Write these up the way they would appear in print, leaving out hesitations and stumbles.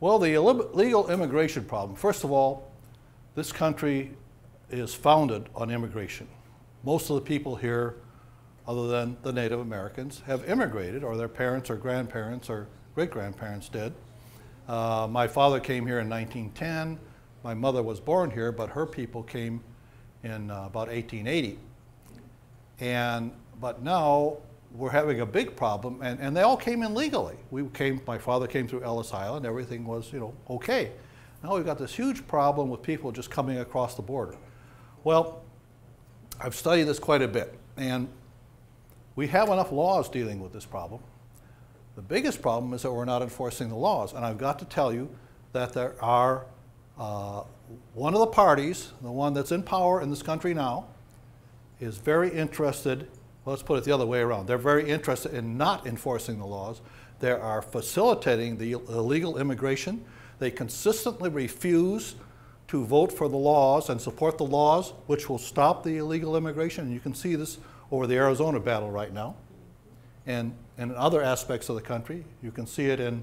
Well, the illegal immigration problem, first of all, this country is founded on immigration. Most of the people here, other than the Native Americans, have immigrated, or their parents or grandparents or great-grandparents did. My father came here in 1910. My mother was born here, but her people came in about 1880. But now we're having a big problem, and they all came in legally. My father came through Ellis Island, everything was, okay. Now we've got this huge problem with people just coming across the border. Well, I've studied this quite a bit, and we have enough laws dealing with this problem. The biggest problem is that we're not enforcing the laws, and I've got to tell you that there are one of the parties, the one that's in power in this country now, is very interested. Well, let's put it the other way around. They're very interested in not enforcing the laws. They are facilitating the illegal immigration. They consistently refuse to vote for the laws and support the laws which will stop the illegal immigration. And you can see this over the Arizona battle right now. And in other aspects of the country, you can see it in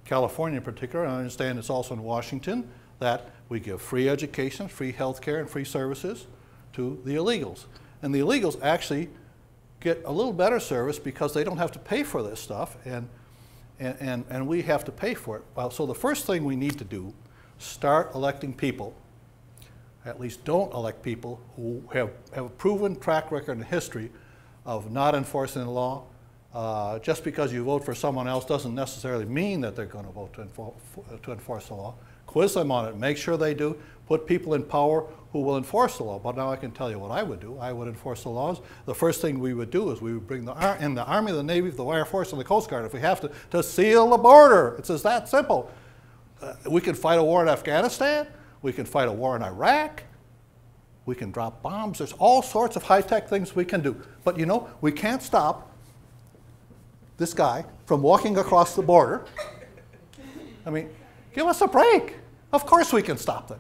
California in particular, and I understand it's also in Washington, that we give free education, free health care, and free services to the illegals. And the illegals actually get a little better service because they don't have to pay for this stuff, and we have to pay for it. Well, so the first thing we need to do, start electing people. At least don't elect people who have a proven track record and history of not enforcing the law. Just because you vote for someone else doesn't necessarily mean that they're going to vote to enforce the law. Quiz them on it, make sure they do, put people in power who will enforce the law. But now I can tell you what I would do. I would enforce the laws. The first thing we would do is we would bring in the Army, the Navy, the Air Force, and the Coast Guard if we have to seal the border. It's just that simple. We can fight a war in Afghanistan. We can fight a war in Iraq. We can drop bombs. There's all sorts of high-tech things we can do. But we can't stop this guy from walking across the border. I mean, give us a break. Of course we can stop them.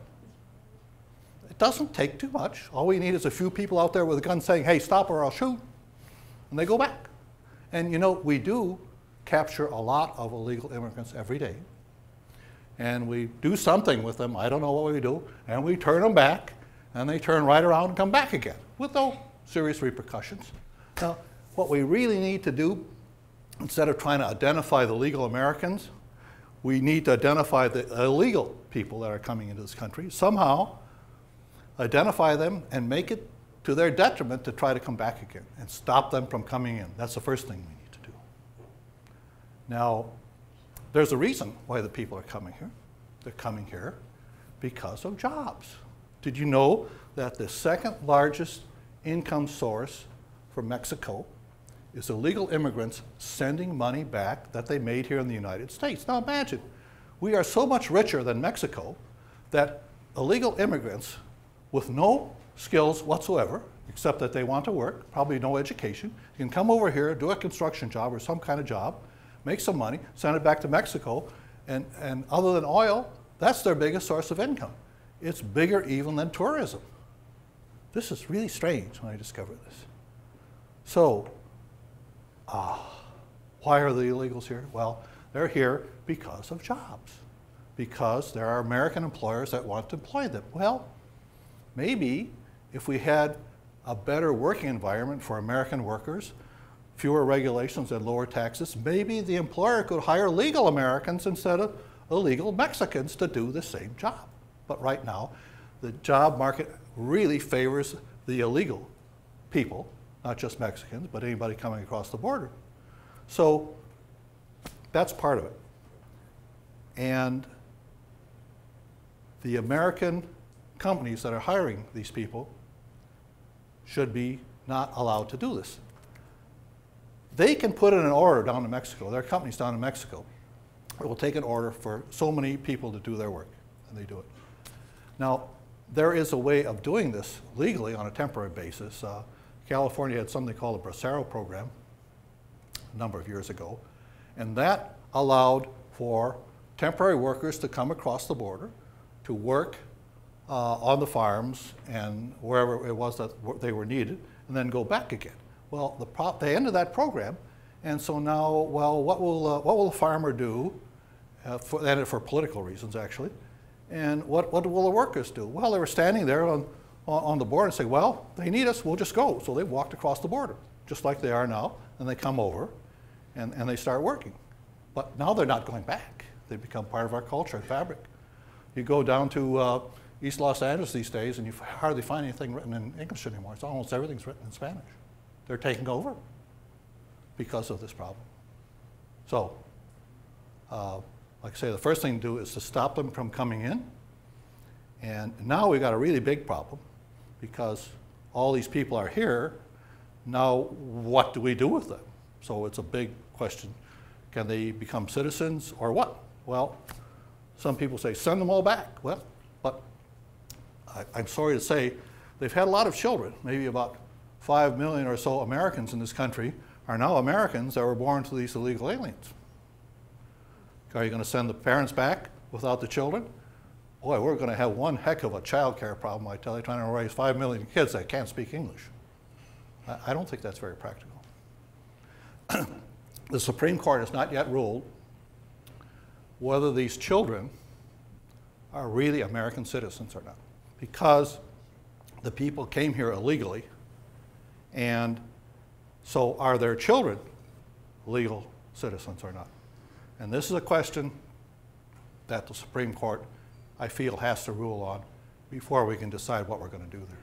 It doesn't take too much. All we need is a few people out there with a gun saying, hey, stop or I'll shoot. And they go back. And we do capture a lot of illegal immigrants every day. And we do something with them. I don't know what we do. And we turn them back. And they turn right around and come back again with no serious repercussions. Now, what we really need to do, instead of trying to identify the legal Americans, we need to identify the illegal people that are coming into this country, somehow identify them and make it to their detriment to try to come back again and stop them from coming in. That's the first thing we need to do. Now, there's a reason why the people are coming here. They're coming here because of jobs. Did you know that the second largest income source for Mexico is illegal immigrants sending money back that they made here in the United States? Now imagine, we are so much richer than Mexico that illegal immigrants with no skills whatsoever, except that they want to work, probably no education, can come over here, do a construction job or some kind of job, make some money, send it back to Mexico, and other than oil, that's their biggest source of income. It's bigger even than tourism. This is really strange when I discovered this. So, why are the illegals here? Well, they're here because of jobs, because there are American employers that want to employ them. Well, maybe if we had a better working environment for American workers, fewer regulations and lower taxes, maybe the employer could hire legal Americans instead of illegal Mexicans to do the same job. But right now, the job market really favors the illegal people, not just Mexicans, but anybody coming across the border. So that's part of it. And the American companies that are hiring these people should be not allowed to do this. They can put in an order down in Mexico. There are companies down in Mexico that will take an order for so many people to do their work, and they do it. Now, there is a way of doing this legally on a temporary basis. California had something called the Bracero program a number of years ago, and that allowed for temporary workers to come across the border to work on the farms and wherever it was that they were needed, and then go back again. Well, they ended that program, and so now, well, what will the farmer do and for political reasons, actually. And what will the workers do? Well, they were standing there on the border and say, well, they need us, we'll just go. So they walked across the border, just like they are now, and they come over and they start working. But now they're not going back. They become part of our culture and fabric. You go down to East Los Angeles these days and you hardly find anything written in English anymore. It's almost everything's written in Spanish. They're taking over because of this problem. So, like I say, the first thing to do is to stop them from coming in. And now we've got a really big problem because all these people are here. Now, what do we do with them? So it's a big question. Can they become citizens or what? Well, some people say, send them all back. Well, but I'm sorry to say, they've had a lot of children. Maybe about 5 million or so Americans in this country are now Americans that were born to these illegal aliens. Are you going to send the parents back without the children? Boy, we're going to have one heck of a child care problem, I tell you, trying to raise 5 million kids that can't speak English. I don't think that's very practical. The Supreme Court has not yet ruled whether these children are really American citizens or not, because the people came here illegally, and so are their children legal citizens or not? And this is a question that the Supreme Court, I feel, has to rule on before we can decide what we're going to do there.